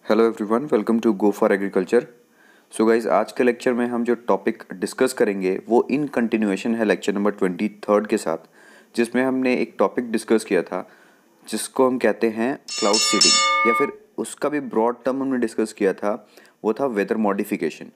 Hello everyone, welcome to go for agriculture. So guys, आज के lecture में हम जो टॉपिक डिस्कस करेंगे वो इन कंटिन्यूएशन है लेक्चर नंबर 23 के साथ, जिसमें हमने एक टॉपिक डिस्कस किया था जिसको हम कहते हैं क्लाउड सीडिंग, या फिर उसका भी ब्रॉड टर्म हमने डिस्कस किया था, वो था वेदर मॉडिफिकेशन।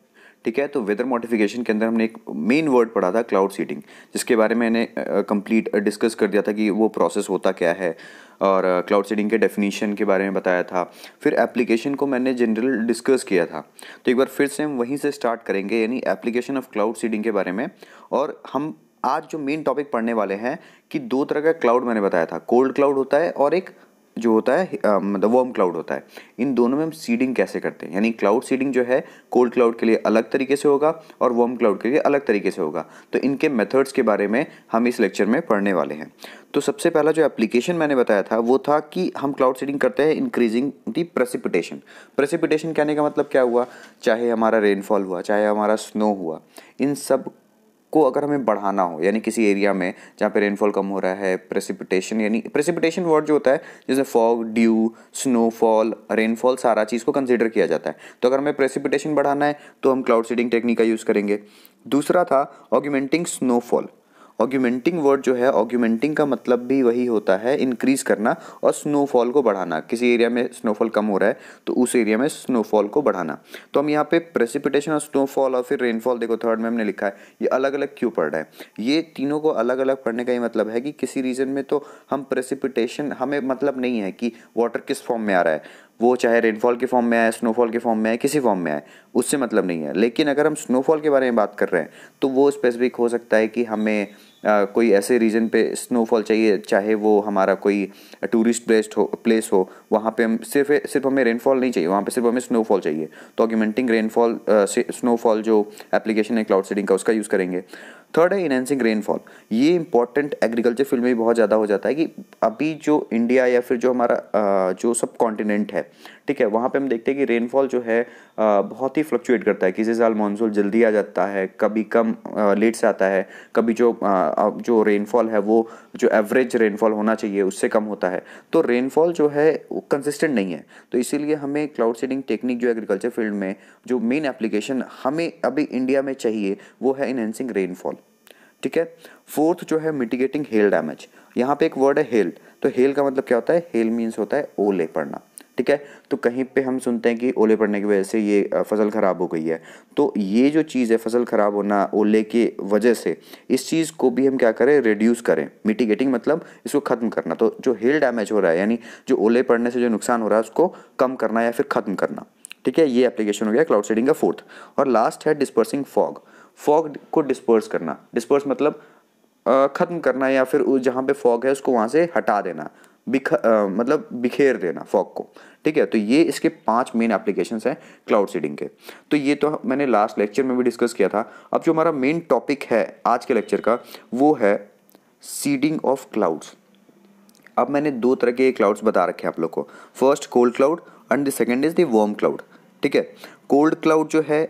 ठीक है, तो वेदर मॉडिफिकेशन के अंदर हमने एक मेन वर्ड पढ़ा था क्लाउड सीडिंग, जिसके बारे में मैंने कंप्लीट डिस्कस कर दिया था कि वो प्रोसेस होता क्या है, और क्लाउड सीडिंग के डेफिनीशन के बारे में बताया था। फिर एप्लीकेशन को मैंने जनरल डिस्कस किया था। तो एक बार फिर से हम वहीं से स्टार्ट करेंगे, यानी एप्लीकेशन ऑफ क्लाउड सीडिंग के बारे में। और हम आज जो मेन टॉपिक पढ़ने वाले हैं कि दो तरह का क्लाउड मैंने बताया था, कोल्ड क्लाउड होता है और एक जो होता है मतलब वार्म क्लाउड होता है। इन दोनों में हम सीडिंग कैसे करते हैं, यानी क्लाउड सीडिंग जो है कोल्ड क्लाउड के लिए अलग तरीके से होगा और वार्म क्लाउड के लिए अलग तरीके से होगा। तो इनके मेथड्स के बारे में हम इस लेक्चर में पढ़ने वाले हैं। तो सबसे पहला जो एप्लीकेशन मैंने बताया था वो था कि हम क्लाउड सीडिंग करते हैं इंक्रीजिंग दी प्रेसिपिटेशन। प्रेसिपिटेशन कहने का मतलब क्या हुआ, चाहे हमारा रेनफॉल हुआ, चाहे हमारा स्नो हुआ, इन सब को अगर हमें बढ़ाना हो, यानी किसी एरिया में जहाँ पे रेनफॉल कम हो रहा है, प्रेसिपिटेशन, यानी प्रेसिपिटेशन वर्ड जो होता है जैसे फॉग, ड्यू, स्नोफॉल, रेनफॉल, सारा चीज़ को कंसिडर किया जाता है। तो अगर हमें प्रेसिपिटेशन बढ़ाना है तो हम क्लाउड सीडिंग टेक्निक का यूज़ करेंगे। दूसरा था ऑग्यूमेंटिंग स्नोफॉल। ऑग्यूमेंटिंग वर्ड जो है, ऑग्यूमेंटिंग का मतलब भी वही होता है इंक्रीज करना और स्नोफॉल को बढ़ाना। किसी एरिया में स्नोफॉल कम हो रहा है तो उस एरिया में स्नोफॉल को बढ़ाना। तो हम यहाँ पे प्रेसिपिटेशन और स्नोफॉल और फिर रेनफॉल, देखो थर्ड में हमने लिखा है, ये अलग अलग क्यों पढ़ रहा है। ये तीनों को अलग अलग पढ़ने का ही मतलब है कि किसी रीजन में तो हम प्रेसिपिटेशन, हमें मतलब नहीं है कि वाटर किस फॉर्म में आ रहा है, वो चाहे रेनफॉल के फॉर्म में आए, स्नोफॉल के फॉर्म में आए, किसी फॉर्म में आए, उससे मतलब नहीं है। लेकिन अगर हम स्नोफॉल के बारे में बात कर रहे हैं तो वो स्पेसिफिक हो सकता है कि हमें कोई ऐसे रीजन पे स्नोफॉल चाहिए, चाहे वो हमारा कोई टूरिस्ट प्लेस हो, वहाँ पे हम सिर्फ हमें रेनफॉल नहीं चाहिए, वहाँ पे सिर्फ हमें स्नोफॉल चाहिए। तो ऑग्यूमेंटिंग रेनफॉल से स्नोफॉल जो एप्लीकेशन है क्लाउड सीडिंग का, उसका यूज़ करेंगे। थर्ड है इनहेंसिंग रेनफॉल। ये इंपॉर्टेंट एग्रीकल्चर फील्ड में भी बहुत ज़्यादा हो जाता है कि अभी जो इंडिया या फिर जो हमारा जो सब कॉन्टिनेंट है, ठीक है, वहाँ पे हम देखते हैं कि रेनफॉल जो है बहुत ही फ्लक्चुएट करता है। किसी साल मानसून जल्दी आ जाता है, कभी कम लेट से आता है, कभी जो रेनफॉल है वो जो एवरेज रेनफॉल होना चाहिए उससे कम होता है। तो रेनफॉल जो है वो कंसिस्टेंट नहीं है। तो इसीलिए हमें क्लाउड सीडिंग टेक्निक जो एग्रीकल्चर फील्ड में जो मेन एप्लीकेशन हमें अभी इंडिया में चाहिए वो है इनहेंसिंग रेनफॉल। ठीक है। फोर्थ जो है मिटिगेटिंग हेल डैमेज। यहाँ पे एक वर्ड है हेल। तो हेल का मतलब क्या होता है, हेल मीन्स होता है ओले पड़ना। ठीक है, तो कहीं पे हम सुनते हैं कि ओले पड़ने की वजह से ये फसल खराब हो गई है। तो ये जो चीज़ है फसल खराब होना ओले की वजह से, इस चीज़ को भी हम क्या करें, रिड्यूस करें। मिटिगेटिंग मतलब इसको खत्म करना। तो जो हेल डैमेज हो रहा है, यानी जो ओले पड़ने से जो नुकसान हो रहा है उसको कम करना या फिर खत्म करना। ठीक है, ये एप्लीकेशन हो गया क्लाउड सीडिंग का फोर्थ। और लास्ट है डिस्पर्सिंग फॉग। फॉग को डिस्पर्स करना। डिस्पर्स मतलब खत्म करना, या फिर जहाँ पे फॉग है उसको वहाँ से हटा देना, मतलब बिखेर देना फॉग को। ठीक है, तो ये इसके 5 मेन एप्लीकेशंस हैं क्लाउड सीडिंग के। तो ये तो मैंने लास्ट लेक्चर में भी डिस्कस किया था। अब जो हमारा मेन टॉपिक है आज के लेक्चर का वो है सीडिंग ऑफ क्लाउड्स। अब मैंने दो तरह के क्लाउड्स बता रखे हैं आप लोग को। First cold cloud and the second is the warm cloud. ठीक है, कोल्ड क्लाउड जो है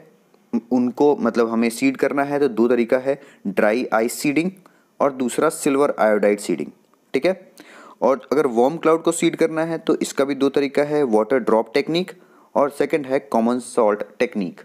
उनको मतलब हमें सीड करना है तो दो तरीका है, ड्राई आइस सीडिंग और दूसरा सिल्वर आयोडाइड सीडिंग। ठीक है, और अगर वार्म क्लाउड को सीड करना है तो इसका भी दो तरीका है, वाटर ड्रॉप टेक्निक और सेकंड है कॉमन सॉल्ट टेक्निक।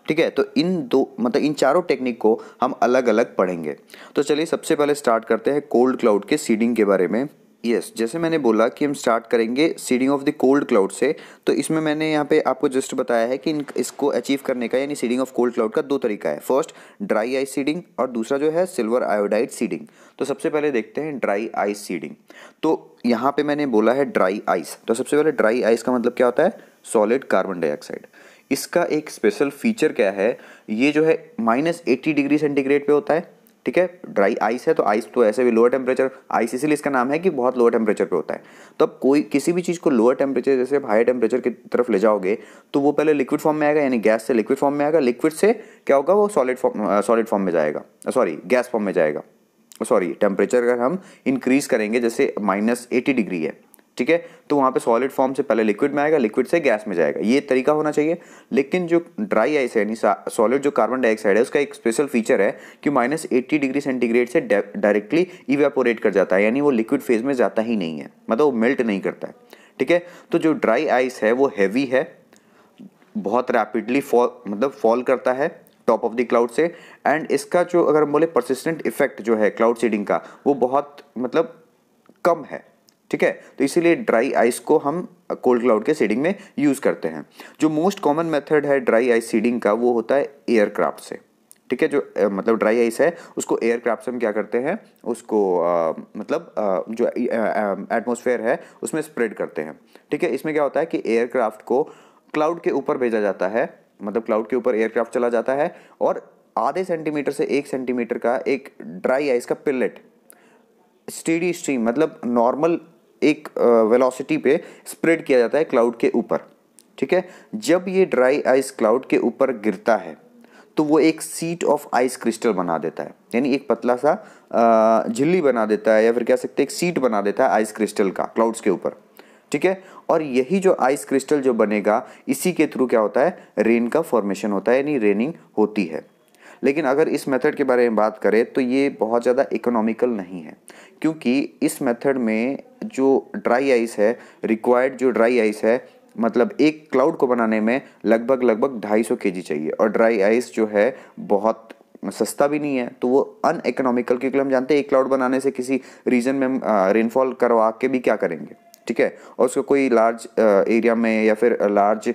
ठीक है, तो इन दो मतलब इन चारों टेक्निक को हम अलग अलग पढ़ेंगे। तो चलिए सबसे पहले स्टार्ट करते हैं कोल्ड क्लाउड के सीडिंग के बारे में। यस, जैसे मैंने बोला कि हम स्टार्ट करेंगे seeding of the cold cloud से। तो इसमें मैंने यहाँ पे आपको जस्ट बताया है कि इसको अचीव करने का, यानी सीडिंग ऑफ कोल्ड क्लाउड का दो तरीका है। फर्स्ट ड्राई आइस सीडिंग और दूसरा जो है सिल्वर आयोडाइड सीडिंग। तो सबसे पहले देखते हैं ड्राई आइस सीडिंग। तो यहाँ पे मैंने बोला है ड्राई आइस। तो सबसे पहले ड्राई आइस का मतलब क्या होता है, सॉलिड कार्बन डाइऑक्साइड। इसका एक स्पेशल फीचर क्या है, ये जो है -80 डिग्री सेंटीग्रेड पे होता है। ठीक है, ड्राई आइस है तो आइस तो ऐसे भी लोअर टेम्परेचर, आइस इसीलिए इसका नाम है कि बहुत लोअर टेम्परेचर पे होता है। तो अब कोई किसी भी चीज़ को लोअर टेम्परेचर जैसे हाई टेम्परेचर की तरफ ले जाओगे तो वो पहले लिक्विड फॉर्म में आएगा, यानी गैस से लिक्विड फॉर्म में आएगा, लिक्विड से क्या होगा वो सॉलिड फॉर्म में जाएगा, सॉरी गैस फॉर्म में जाएगा। सॉरी, टेम्परेचर अगर हम इंक्रीज करेंगे जैसे -80 डिग्री है, ठीक है, तो वहाँ पे सॉलिड फॉर्म से पहले लिक्विड में आएगा, लिक्विड से गैस में जाएगा, ये तरीका होना चाहिए। लेकिन जो ड्राई आइस है यानी सॉलिड जो कार्बन डाइऑक्साइड है उसका एक स्पेशल फीचर है कि -80 डिग्री सेंटीग्रेड से डायरेक्टली इवेपोरेट कर जाता है, यानी वो लिक्विड फेज में जाता ही नहीं है, मतलब वो मेल्ट नहीं करता है। ठीक है, तो जो ड्राई आइस है वो हैवी है, बहुत रैपिडली फॉल करता है टॉप ऑफ द क्लाउड से। एंड इसका जो अगर हम बोले परसिस्टेंट इफेक्ट जो है क्लाउड सीडिंग का, वो बहुत कम है। ठीक है, तो इसीलिए ड्राई आइस को हम कोल्ड क्लाउड के सीडिंग में यूज़ करते हैं। जो मोस्ट कॉमन मेथड है ड्राई आइस सीडिंग का, वो होता है एयरक्राफ्ट से। ठीक है, जो ड्राई आइस है उसको एयरक्राफ्ट से हम क्या करते हैं, उसको जो एटमॉस्फेयर है उसमें स्प्रेड करते हैं। ठीक है, इसमें क्या होता है कि एयरक्राफ्ट को क्लाउड के ऊपर भेजा जाता है, क्लाउड के ऊपर एयरक्राफ्ट चला जाता है और आधे सेंटीमीटर से 1 सेंटीमीटर का एक ड्राई आइस का पिलेट स्टेडी स्ट्रीम नॉर्मल एक वेलोसिटी पे स्प्रेड किया जाता है क्लाउड के ऊपर। ठीक है, जब ये ड्राई आइस क्लाउड के ऊपर गिरता है तो वो एक सीट ऑफ आइस क्रिस्टल बना देता है, यानी एक पतला सा झिल्ली बना देता है, या फिर कह सकते हैं एक सीट बना देता है आइस क्रिस्टल का क्लाउड्स के ऊपर। ठीक है, और यही जो आइस क्रिस्टल जो बनेगा, इसी के थ्रू क्या होता है, रेन का फॉर्मेशन होता है, यानी रेनिंग होती है। लेकिन अगर इस मेथड के बारे में बात करें तो ये बहुत ज़्यादा इकोनॉमिकल नहीं है, क्योंकि इस मेथड में जो ड्राई आइस है, रिक्वायर्ड जो ड्राई आइस है, एक क्लाउड को बनाने में लगभग 250 kg चाहिए, और ड्राई आइस जो है बहुत सस्ता भी नहीं है, तो वो अनइकोनॉमिकल, क्योंकि हम जानते हैं एक क्लाउड बनाने से किसी रीजन में हम रेनफॉल करवा के भी क्या करेंगे। ठीक है, और उसको कोई लार्ज एरिया में या फिर लार्ज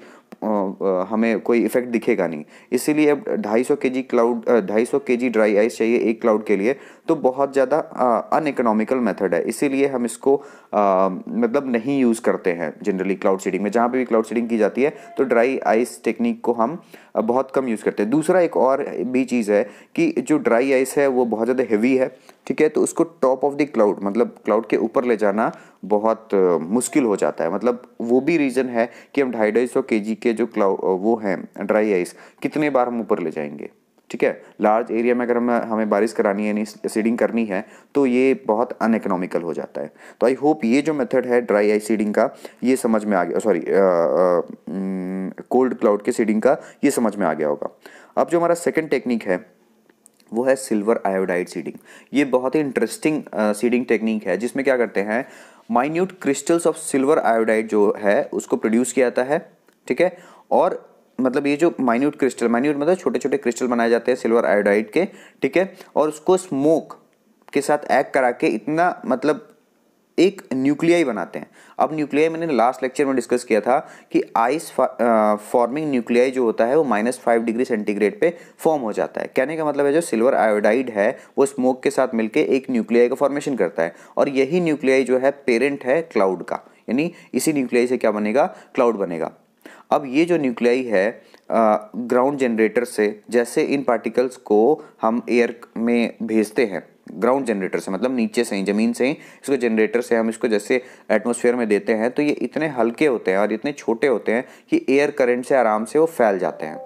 हमें कोई इफेक्ट दिखेगा नहीं। इसीलिए अब 250 kg ड्राई आइस चाहिए एक क्लाउड के लिए, तो बहुत ज़्यादा अनइकोनॉमिकल मेथड है। इसीलिए हम इसको नहीं यूज़ करते हैं जनरली क्लाउड सीडिंग में। जहाँ पे भी क्लाउड सीडिंग की जाती है तो ड्राई आइस टेक्निक को हम बहुत कम यूज़ करते हैं। दूसरा एक और भी चीज़ है कि जो ड्राई आइस है वो बहुत ज़्यादा हेवी है। ठीक है, तो उसको top of the cloud cloud के ऊपर ले जाना बहुत मुश्किल हो जाता है। वो भी रीज़न है कि हम 250 kg के जो वो हैं ड्राई आइस, कितने बार हम ऊपर ले जाएंगे। ठीक है, लार्ज एरिया में अगर हमें बारिश करानी है, यानी सीडिंग करनी है, तो ये बहुत अनइकोनॉमिकल हो जाता है। तो आई होप ये जो मेथड है ड्राई आइस सीडिंग का, ये समझ में आ गया, सॉरी कोल्ड क्लाउड के सीडिंग का ये समझ में आ गया होगा। अब जो हमारा सेकेंड टेक्निक है वो है सिल्वर आयोडाइड सीडिंग। ये बहुत ही इंटरेस्टिंग सीडिंग टेक्निक है, जिसमें क्या करते हैं, minute crystals of silver iodide जो है उसको प्रोड्यूस किया जाता है। ठीक है, और ये जो माइन्यूट छोटे छोटे क्रिस्टल बनाए जाते हैं सिल्वर आयोडाइड के। ठीक है, और उसको स्मोक के साथ ऐड करा के इतना एक न्यूक्लियाई बनाते हैं। अब न्यूक्लियाई मैंने लास्ट लेक्चर में डिस्कस किया था कि आइस फॉर्मिंग न्यूक्लियाई जो होता है वो -5 डिग्री सेंटीग्रेड पे फॉर्म हो जाता है। कहने का मतलब है जो सिल्वर आयोडाइड है वो स्मोक के साथ मिलके एक न्यूक्लियाई का फॉर्मेशन करता है, और यही न्यूक्लियाई जो है पेरेंट है क्लाउड का, यानी इसी न्यूक्लियाई से क्या बनेगा, क्लाउड बनेगा। अब ये जो न्यूक्लियाई है ग्राउंड जनरेटर से, जैसे इन पार्टिकल्स को हम एयर में भेजते हैं ग्राउंड जनरेटर से, नीचे से ही, ज़मीन से ही, इसको जनरेटर से हम इसको जैसे एटमॉस्फेयर में देते हैं, तो ये इतने हल्के होते हैं और इतने छोटे होते हैं कि एयर करंट से आराम से वो फैल जाते हैं।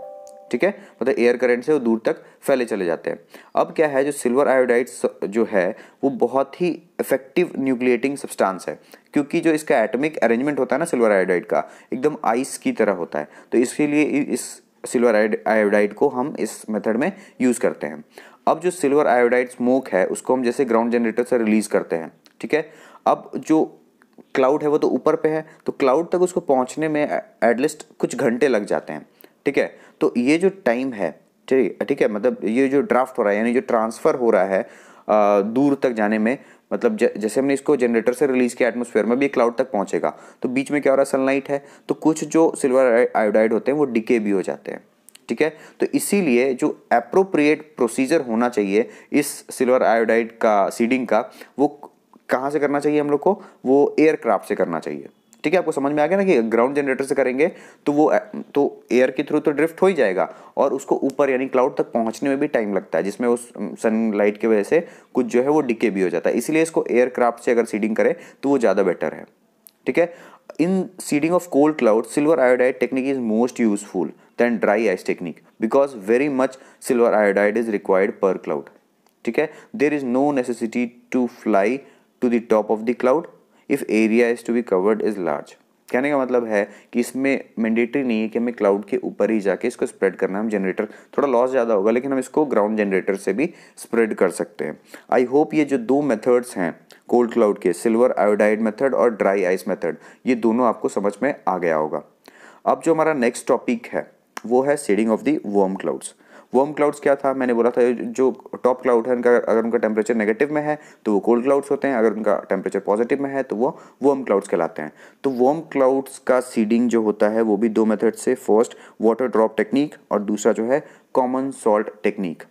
ठीक है, एयर करंट से वो दूर तक फैले चले जाते हैं। अब क्या है, जो सिल्वर आयोडाइड जो है वो बहुत ही इफेक्टिव न्यूक्लिएटिंग सब्सटेंस है, क्योंकि जो इसका एटॉमिक अरेंजमेंट होता है ना सिल्वर आयोडाइड का, एकदम आइस की तरह होता है। तो इसीलिए इस सिल्वर आयोडाइड को हम इस मेथड में यूज़ करते हैं। अब जो सिल्वर आयोडाइड स्मोक है उसको हम जैसे ग्राउंड जनरेटर से रिलीज करते हैं। ठीक है, अब जो क्लाउड है वो तो ऊपर पे है, तो क्लाउड तक उसको पहुंचने में एटलीस्ट कुछ घंटे लग जाते हैं। ठीक है, तो ये जो टाइम है, ठीक है, ये जो ड्राफ्ट हो रहा है, यानी जो ट्रांसफ़र हो रहा है दूर तक जाने में, जैसे हमने इसको जनरेटर से रिलीज किया एटमॉस्फेयर में भी क्लाउड तक पहुंचेगा, तो बीच में क्या हो रहा है, सनलाइट है, तो कुछ जो सिल्वर आयोडाइड होते हैं वो डिके भी हो जाते हैं। ठीक है, तो इसीलिए जो एप्रोप्रिएट प्रोसीजर होना चाहिए इस सिल्वर आयोडाइड का सीडिंग का, वो कहाँ से करना चाहिए हम लोग को, वो एयरक्राफ्ट से करना चाहिए। ठीक है, आपको समझ में आ गया ना कि ग्राउंड जनरेटर से करेंगे तो वो तो एयर के थ्रू तो ड्रिफ्ट हो ही जाएगा, और उसको ऊपर यानी क्लाउड तक पहुंचने में भी टाइम लगता है, जिसमें उस सनलाइट की वजह से कुछ जो है वो डिके भी हो जाता है। इसलिए इसको एयरक्राफ्ट से अगर सीडिंग करें तो वो ज़्यादा बेटर है। ठीक है, in seeding of cold cloud, silver iodide technique is most useful than dry ice technique because very much silver iodide is required per cloud. ठीक है, there is no necessity to fly to the top of the cloud if area is to be covered is large. कहने का मतलब है कि इसमें mandatory नहीं है कि हमें क्लाउड के ऊपर ही जाके इसको स्प्रेड करना है। हम जनरेटर थोड़ा लॉस ज़्यादा होगा, लेकिन हम इसको ग्राउंड जनरेटर से भी स्प्रेड कर सकते हैं। आई होप ये जो दो मेथड्स हैं कोल्ड क्लाउड के, सिल्वर आयोडाइड मेथड और ड्राई आइस मेथड, ये दोनों आपको समझ में आ गया होगा। अब जो हमारा नेक्स्ट टॉपिक है वो है seeding of the worm clouds. Worm clouds क्या था, मैंने बोला था जो टॉप क्लाउड है उनका अगर उनका टेम्परेचर नेगेटिव में है तो वो कोल्ड क्लाउड्स होते हैं, अगर उनका टेम्परेचर पॉजिटिव में है तो वो वर्म क्लाउड्स कहलाते हैं। तो वर्म क्लाउड्स का सीडिंग जो होता है वो भी दो मेथड से, फर्स्ट वाटर ड्रॉप टेक्निक और दूसरा जो है कॉमन सॉल्ट टेक्निक।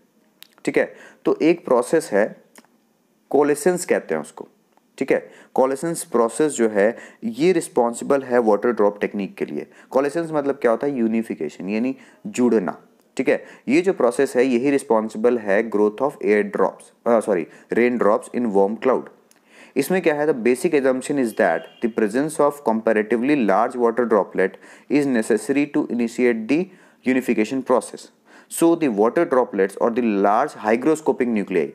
ठीक है, तो एक प्रोसेस है कोलेसेंस कहते हैं उसको। ठीक है, कोलेसेंस प्रोसेस जो है ये रिस्पॉन्सिबल है वाटर ड्रॉप टेक्निक के लिए। कोलेसेंस मतलब क्या होता है, यूनिफिकेशन यानी जुड़ना। ठीक है, ये जो प्रोसेस है यही रिस्पॉन्सिबल है growth of air drops rain drops in warm cloud. इसमें क्या है, the basic assumption is that the presence of comparatively large water droplet is necessary to initiate the unification process. So the water droplets और the large hygroscopic nuclei,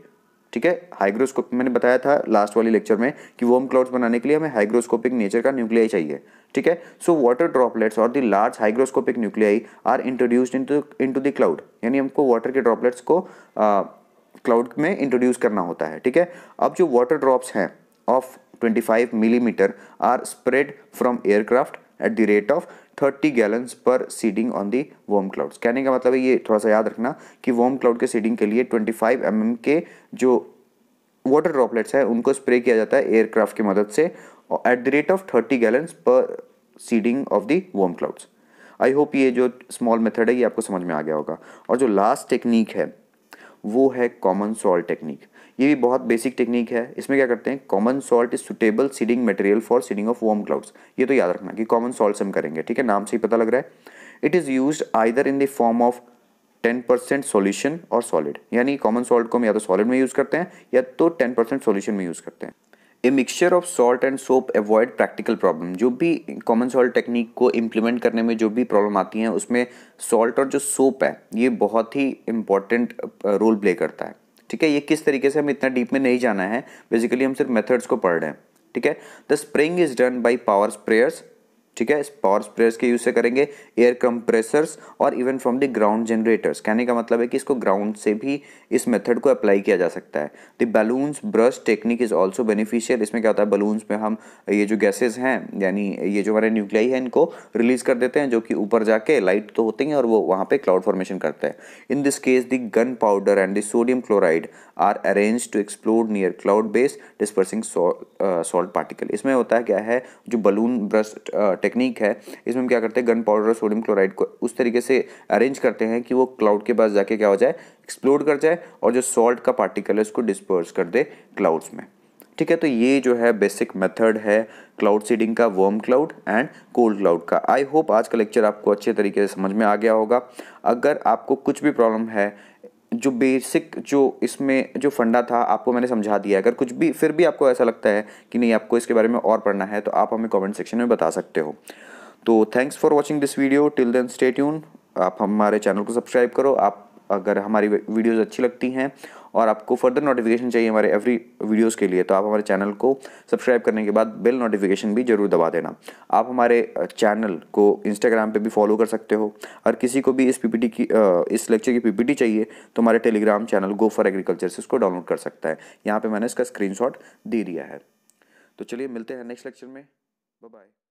ठीक है, hygroscope मैंने बताया था last वाली लेक्चर में कि वार्म क्लाउड्स बनाने के लिए हमें हाइग्रोस्कोपिक नेचर का न्यूक्लियाई चाहिए। ठीक है, सो वाटर ड्रॉपलेट्स और the large hygroscopic nuclei are introduced into the cloud, यानी हमको वाटर के ड्रॉपलेट्स को क्लाउड में इंट्रोड्यूस करना होता है। ठीक है, अब जो वाटर ड्रॉप्स हैं of 25 millimetre are spread from aircraft at the rate of 30 gallons per seeding on the warm clouds. कहने का मतलब है, ये थोड़ा सा याद रखना कि वार्म क्लाउड के सीडिंग के लिए 25 mm के जो वाटर ड्रॉपलेट्स है उनको स्प्रे किया जाता है एयरक्राफ्ट की मदद से at the rate of 30 gallons per seeding of the warm clouds. I hope ये जो स्मॉल मेथड है ये आपको समझ में आ गया होगा। और जो लास्ट टेक्निक है वो है कॉमन सॉल्ट टेक्निक। ये भी बहुत बेसिक टेक्निक है। इसमें क्या करते हैं, common salt is suitable seeding material for seeding of warm clouds. ये तो याद रखना कि कॉमन सॉल्ट से हम करेंगे। ठीक है, नाम से ही पता लग रहा है। It is used either in the form of 10% solution और सॉलिड, यानी कॉमन सॉल्ट को हम या तो सॉलिड में यूज़ करते हैं या तो 10% सॉल्यूशन में यूज़ करते हैं। A mixture of salt and soap avoid practical problem. जो भी कॉमन सॉल्ट टेक्निक को इम्प्लीमेंट करने में जो भी प्रॉब्लम आती है उसमें सॉल्ट और जो सोप है ये बहुत ही इंपॉर्टेंट रोल प्ले करता है। ठीक है, ये किस तरीके से, हम इतना डीप में नहीं जाना है, बेसिकली हम सिर्फ मेथड्स को पढ़ रहे हैं। ठीक है, the spraying is done by power sprayers. ठीक है, पावर स्प्रेयर्स के यूज से करेंगे, एयर कंप्रेसर्स और even from the ground generators. कहने का मतलब है कि इसको ग्राउंड से भी इस मेथड को अप्लाई किया जा सकता है। The balloons brush technique is also beneficial. इसमें क्या होता है, बलून्स में हम ये जो गैसेज हैं यानी ये जो हमारे न्यूक्लियाई है इनको रिलीज कर देते हैं, जो कि ऊपर जाके लाइट तो होते हैं और वो वहाँ पे क्लाउड फॉर्मेशन करते हैं। In this case the gun powder and the sodium chloride are arrange to explode near cloud base dispersing salt particle. इसमें होता है क्या है, जो बलून ब्रश टेक्निक है इसमें हम क्या करते हैं, गन पाउडर और सोडियम क्लोराइड को उस तरीके से अरेंज करते हैं कि वो क्लाउड के पास जाके क्या हो जाए, एक्सप्लोड कर जाए और जो सॉल्ट का पार्टिकल है उसको डिस्पर्स कर दे क्लाउड्स में। ठीक है, तो ये जो है बेसिक मेथड है क्लाउड सीडिंग का, warm cloud and cold cloud का। आई होप आज का लेक्चर आपको अच्छे तरीके से समझ में आ गया होगा। अगर आपको कुछ भी प्रॉब्लम है, जो बेसिक जो इसमें जो फंडा था आपको मैंने समझा दिया, अगर कुछ भी फिर भी आपको ऐसा लगता है कि नहीं आपको इसके बारे में और पढ़ना है तो आप हमें कमेंट सेक्शन में बता सकते हो। तो thanks for watching this video, till then stay tune. आप हमारे चैनल को सब्सक्राइब करो। आप अगर हमारी वीडियोस अच्छी लगती हैं और आपको फर्दर नोटिफिकेशन चाहिए हमारे एवरी वीडियोस के लिए, तो आप हमारे चैनल को सब्सक्राइब करने के बाद बेल नोटिफिकेशन भी जरूर दबा देना। आप हमारे चैनल को इंस्टाग्राम पे भी फॉलो कर सकते हो। और किसी को भी इस पीपीटी की इस लेक्चर की पीपीटी चाहिए तो हमारे Telegram channel go for agriculture से उसको डाउनलोड कर सकता है। यहाँ पे मैंने इसका स्क्रीनशॉट दे दिया है। तो चलिए मिलते हैं नेक्स्ट लेक्चर में। Bye bye.